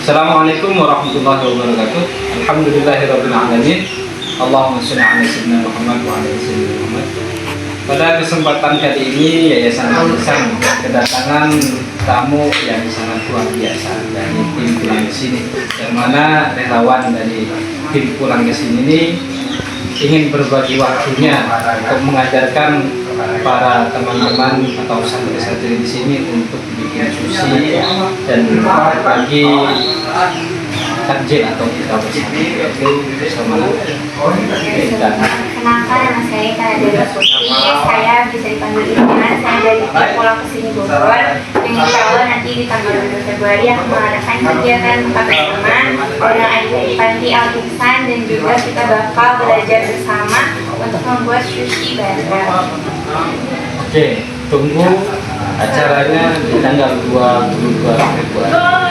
Assalamualaikum warahmatullahi wabarakatuh. Alhamdulillahirabbil alamin. Allahumma shalli ala sayyidina Muhammad wa ala ali sayyidina Muhammad. Pada kesempatan kali ini Yayasan Al-Ihsan kedatangan tamu yang sangat luar biasa dari tim Pulang ke Sini. Yang mana relawan dari tim Pulang ke Sini ini ingin berbagi waktunya untuk mengajarkan para teman-teman atau santri-santri di sini untuk bikin sushi dan berbagi takjil atau kita bersama dan Kenalkan, nama saya Kanada Putri. Saya bisa dipanggil Irman. Saya dari tim Pulang ke Sini Bogor. Yang insya Allah nanti di tanggal 2 Februari akan mengadakan kegiatan buka bersama dengan adik Panti Al-Ihsan, dan juga kita bakal belajar bersama untuk membuat sushi bandar. Oke, tunggu acaranya di tanggal 22 Februari.